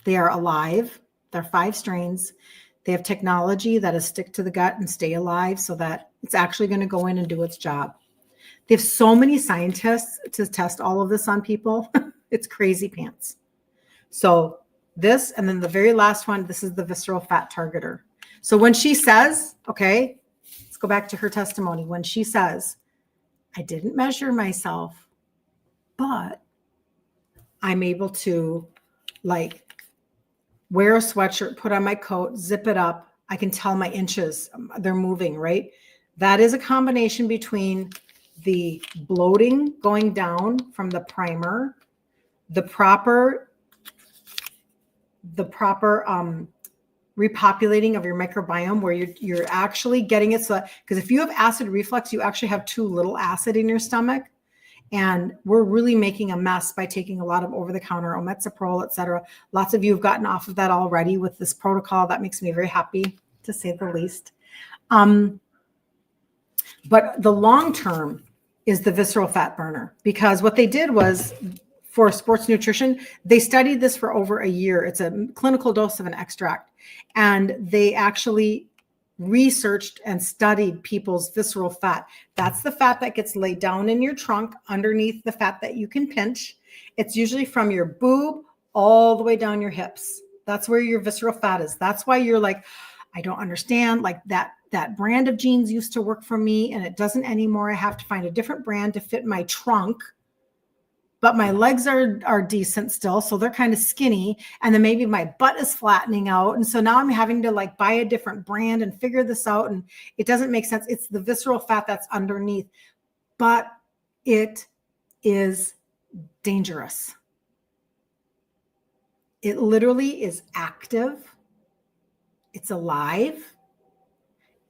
They are alive. They're 5 strains. They have technology that is stick to the gut and stay alive so that it's actually going to go in and do its job. They have so many scientists to test all of this on people. It's crazy pants. So this, and then the very last one, this is the visceral fat targeter. So when she says, okay, let's go back to her testimony. When she says, I didn't measure myself, but I'm able to like wear a sweatshirt, put on my coat, zip it up. I can tell my inches, they're moving, right? That is a combination between the bloating going down from the primer, the proper repopulating of your microbiome where you're actually getting it. So, because if you have acid reflux, you actually have too little acid in your stomach. And we're really making a mess by taking a lot of over-the-counter omeprazole, et cetera. Lots of you have gotten off of that already with this protocol. That makes me very happy, to say the least. But the long term is the visceral fat burner, because what they did was for sports nutrition, they studied this for over a year. It's a clinical dose of an extract. And they actually researched and studied people's visceral fat. That's the fat that gets laid down in your trunk underneath the fat that you can pinch. It's usually from your boob all the way down your hips. That's where your visceral fat is. That's why you're like, I don't understand. Like that brand of jeans used to work for me and it doesn't anymore. I have to find a different brand to fit my trunk. But my legs are decent still, so they're kind of skinny. And then maybe my butt is flattening out. And so now I'm having to like buy a different brand and figure this out. And it doesn't make sense. It's the visceral fat that's underneath, but it is dangerous. It literally is active. It's alive.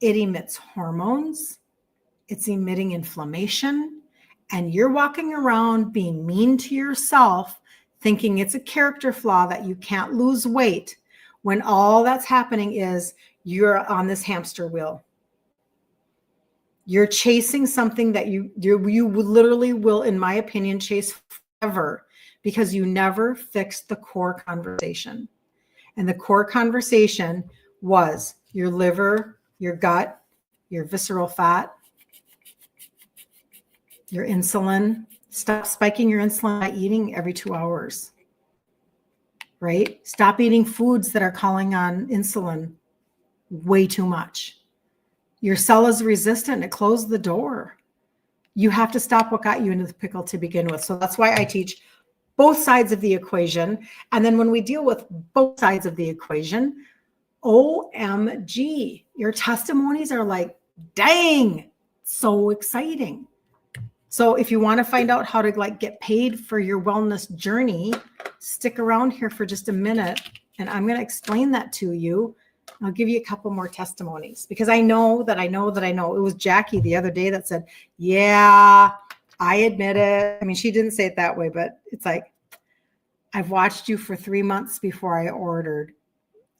It emits hormones. It's emitting inflammation. And you're walking around being mean to yourself, thinking it's a character flaw that you can't lose weight, when all that's happening is you're on this hamster wheel. You're chasing something that you literally will, in my opinion, chase forever, because you never fixed the core conversation. And the core conversation was your liver, your gut, your visceral fat, your insulin. Stop spiking your insulin by eating every 2 hours, right? Stop eating foods that are calling on insulin way too much. Your cell is resistant. It closed the door. You have to stop what got you into the pickle to begin with. So that's why I teach both sides of the equation. And then when we deal with both sides of the equation, OMG, your testimonies are like, dang, so exciting. So if you want to find out how to like get paid for your wellness journey, stick around here for just a minute and I'm going to explain that to you. I'll give you a couple more testimonies because I know. It was Jackie the other day that said, yeah, I admit it. I mean, she didn't say it that way, but it's like, I've watched you for 3 months before I ordered.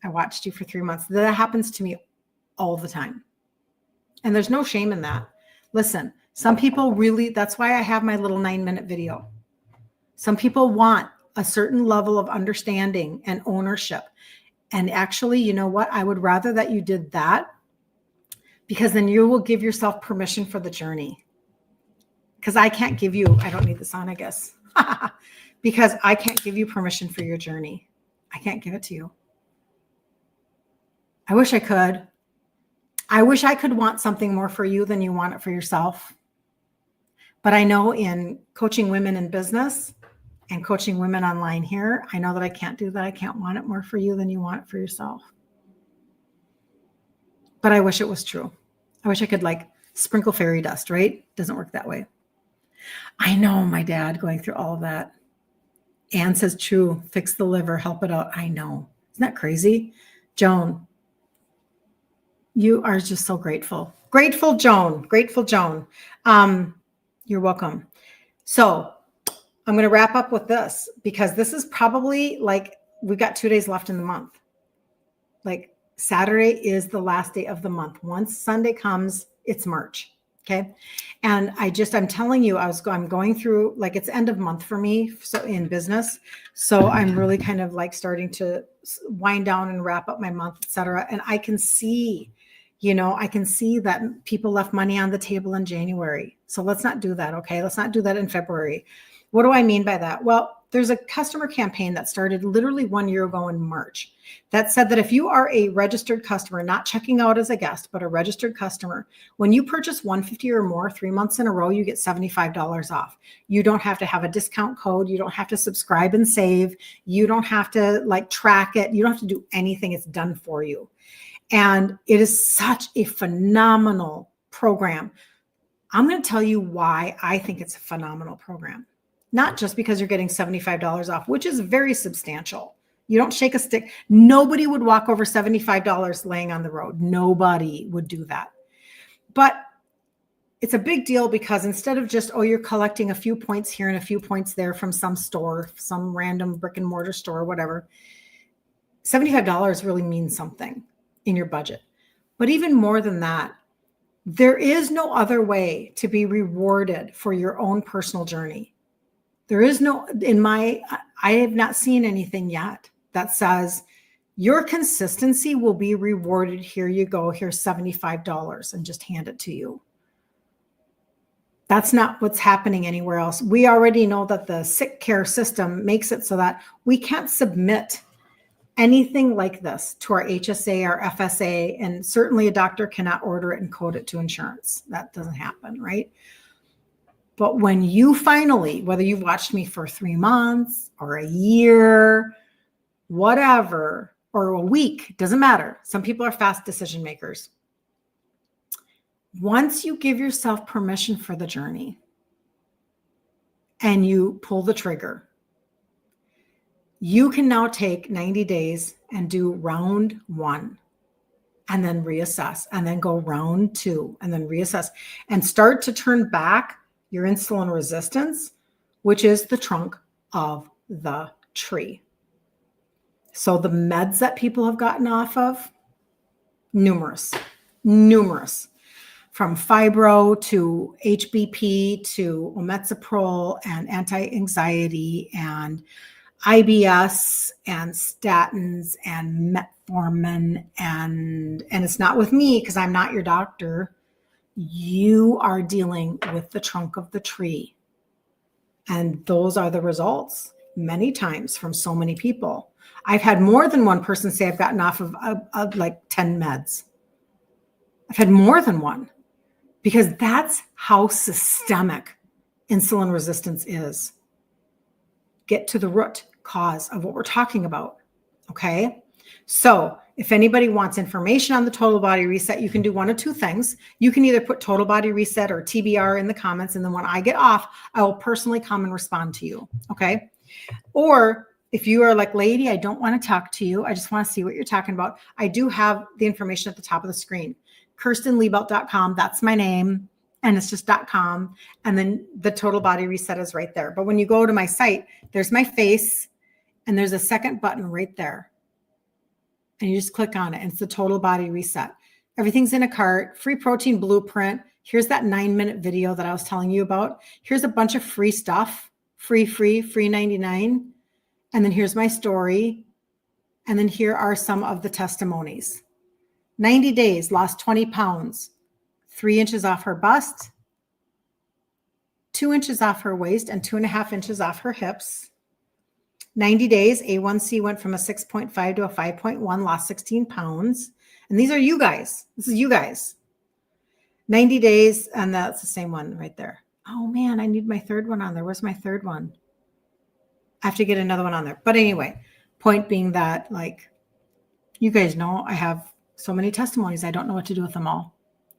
I watched you for 3 months. That happens to me all the time. And there's no shame in that. Listen, some people really, that's why I have my little 9-minute video. Some people want a certain level of understanding and ownership. And actually, you know what? I would rather that you did that, because then you will give yourself permission for the journey. Because I can't give you, I don't need this on, I guess. Because I can't give you permission for your journey. I can't give it to you. I wish I could. I wish I could want something more for you than you want it for yourself. But I know in coaching women in business and coaching women online here, I know that I can't do that. I can't want it more for you than you want it for yourself. But I wish it was true. I wish I could like sprinkle fairy dust, right? Doesn't work that way. I know my dad going through all of that. Anne says, true, fix the liver, help it out. I know. Isn't that crazy? Joan, you are just so grateful. Grateful, Joan. Grateful, Joan. You're welcome. So I'm going to wrap up with this because this is probably like we've got 2 days left in the month. Like Saturday is the last day of the month. Once Sunday comes, it's March. Okay. And I'm telling you, I'm going through, like, it's end of month for me. So in business. So I'm really kind of like starting to wind down and wrap up my month, et cetera. And I can see, that people left money on the table in January. So let's not do that. Okay. Let's not do that in February. What do I mean by that? Well, there's a customer campaign that started literally 1 year ago in March that said that if you are a registered customer, not checking out as a guest, but a registered customer, when you purchase $150 or more 3 months in a row, you get $75 off. You don't have to have a discount code. You don't have to subscribe and save. You don't have to like track it. You don't have to do anything. It's done for you. And it is such a phenomenal program. I'm going to tell you why I think it's a phenomenal program. Not just because you're getting $75 off, which is very substantial. You don't shake a stick. Nobody would walk over $75 laying on the road. Nobody would do that. But it's a big deal because instead of just, you're collecting a few points here and a few points there from some store, some random brick and mortar store, whatever, $75 really means something in your budget. But even more than that, there is no other way to be rewarded for your own personal journey. There is no, I have not seen anything yet that says your consistency will be rewarded. Here you go. Here's $75 and just hand it to you. That's not what's happening anywhere else. We already know that the sick care system makes it so that we can't submit anything like this to our HSA, our FSA, and certainly a doctor cannot order it and code it to insurance. That doesn't happen, right? But when you finally, whether you've watched me for 3 months or a year, whatever, or a week, doesn't matter. Some people are fast decision makers. Once you give yourself permission for the journey and you pull the trigger, you can now take 90 days and do round 1 and then reassess and then go round 2 and then reassess and start to turn back your insulin resistance, which is the trunk of the tree. So the meds that people have gotten off of, numerous, from fibro to HBP to omeprazole and anti-anxiety and IBS and statins and metformin. And it's not with me because I'm not your doctor. You are dealing with the trunk of the tree. And those are the results many times from so many people. I've had more than one person say I've gotten off of like 10 meds. I've had more than one because that's how systemic insulin resistance is. Get to the root cause of what we're talking about. Okay. So if anybody wants information on the total body reset, you can do one of two things. You can either put total body reset or TBR in the comments. And then when I get off, I will personally come and respond to you. Okay. Or if you are like, lady, I don't want to talk to you. I just want to see what you're talking about. I do have the information at the top of the screen. KirstenLiebelt.com. That's my name. And it's just .com. And then the total body reset is right there. But when you go to my site, there's my face and there's a second button right there. And you just click on it. And it's the total body reset. Everything's in a cart, free protein blueprint. Here's that 9-minute video that I was telling you about. Here's a bunch of free stuff, free 99. And then here's my story. And then here are some of the testimonies. 90 days, lost 20 pounds, 3 inches off her bust, 2 inches off her waist, and 2.5 inches off her hips. 90 days, A1C went from a 6.5 to a 5.1, lost 16 pounds. And these are you guys. This is you guys. 90 days, and that's the same one right there. Oh man, I need my third one on there. Where's my third one? I have to get another one on there. But anyway, point being that, like, you guys know I have so many testimonies. I don't know what to do with them all.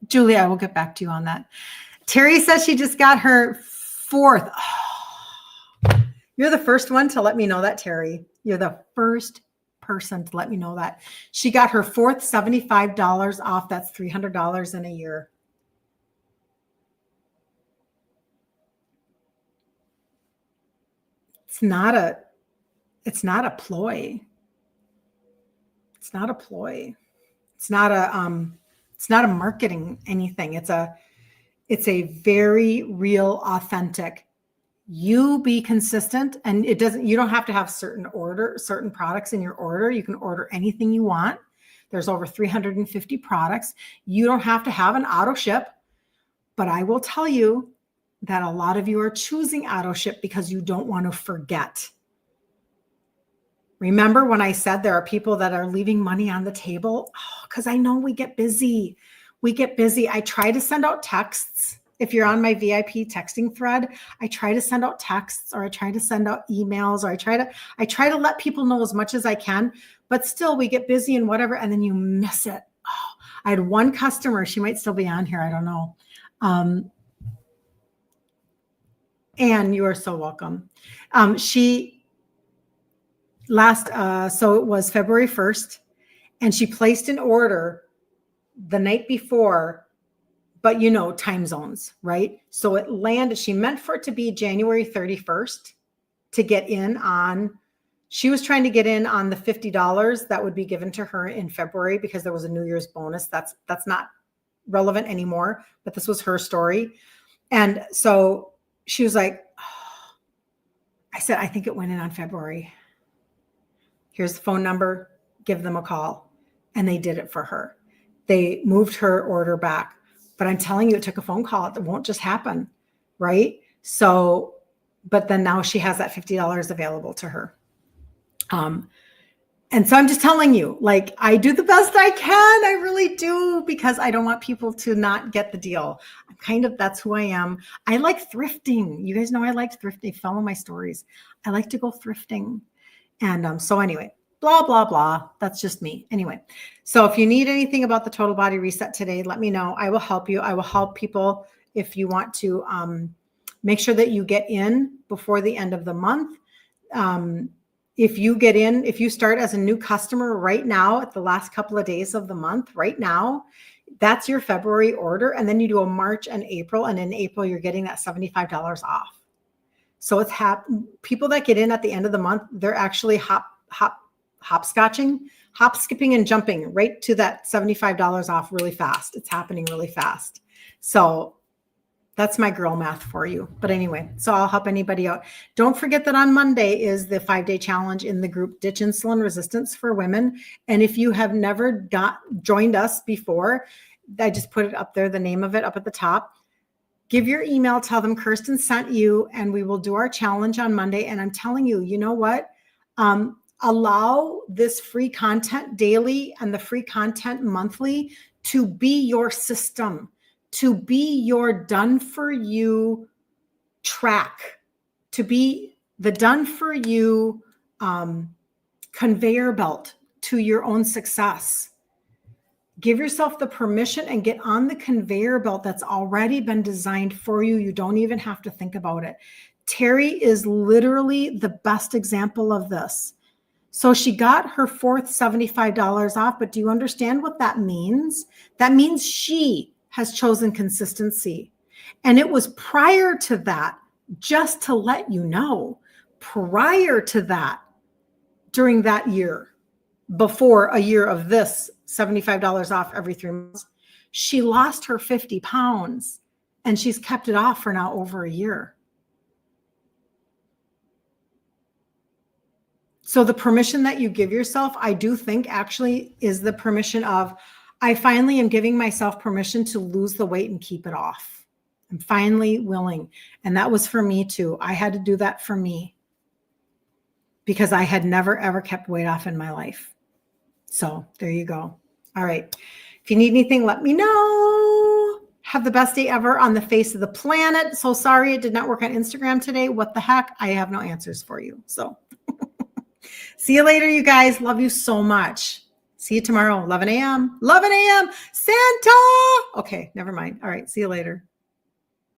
Julie, I will get back to you on that. Terry says she just got her 4th. Oh, you're the first one to let me know that, Terry. You're the first person to let me know that. She got her fourth $75 off. That's $300 in a year. It's not a ploy. It's not a ploy. It's not a marketing anything. It's a very real, authentic. You be consistent, and you don't have to have certain products in your order. You can order anything you want. There's over 350 products. You don't have to have an auto ship, but I will tell you that a lot of you are choosing auto ship because you don't want to forget. Remember when I said there are people that are leaving money on the table? Because I know we get busy. I try to send out texts. If you're on my VIP texting thread, I try to send out texts, or I try to send out emails, or I try to let people know as much as I can, but still we get busy and whatever, and then you miss it. I had one customer, she might still be on here, I don't know. Anne, you are so welcome. So it was February 1st, and she placed an order the night before, but time zones, right? So it landed, she meant for it to be January 31st to get in on, she was trying to get in on the $50 that would be given to her in February because there was a New Year's bonus. That's not relevant anymore, but this was her story. And so she was like, I said, I think it went in on February. Here's the phone number, give them a call. And they did it for her. They moved her order back. But I'm telling you, it took a phone call. It won't just happen, right? So, but then now she has that $50 available to her. And so I'm just telling you, like, I do the best I can. I really do, because I don't want people to not get the deal. That's who I am. I like thrifting. You guys know I like thrifting. Follow my stories. I like to go thrifting. And so anyway, blah, blah, blah. That's just me. Anyway, so if you need anything about the Total Body Reset today, let me know. I will help you. I will help people if you want to make sure that you get in before the end of the month. If you start as a new customer right now at the last couple of days of the month, right now, that's your February order. And then you do a March and April. And in April, you're getting that $75 off. So it's people that get in at the end of the month, they're actually hop, skipping and jumping right to that $75 off really fast. It's happening really fast. So that's my girl math for you. But anyway, so I'll help anybody out. Don't forget that on Monday is the 5-day challenge in the group Ditch Insulin Resistance for Women. And if you have never joined us before, I just put it up there, the name of it up at the top. Give your email, tell them Kirsten sent you, and we will do our challenge on Monday. And I'm telling you, you know what? Allow this free content daily and the free content monthly to be your system, to be your done for you track, to be the done for you conveyor belt to your own success. Give yourself the permission and get on the conveyor belt that's already been designed for you. You don't even have to think about it. Terry is literally the best example of this. So she got her fourth $75 off, but do you understand what that means? That means she has chosen consistency. And it was prior to that, just to let you know, prior to that, during that year, before a year of this $75 off every 3 months, she lost her 50 pounds and she's kept it off for now over a year. So the permission that you give yourself, I do think actually is the permission of, I finally am giving myself permission to lose the weight and keep it off. I'm finally willing. And that was for me too. I had to do that for me because I had never, ever kept weight off in my life. So there you go. All right. If you need anything, let me know. Have the best day ever on the face of the planet. So sorry it did not work on Instagram today. What the heck? I have no answers for you. So see you later, you guys. Love you so much. See you tomorrow, 11 a.m. 11 a.m. Santa. Okay, never mind. All right. See you later.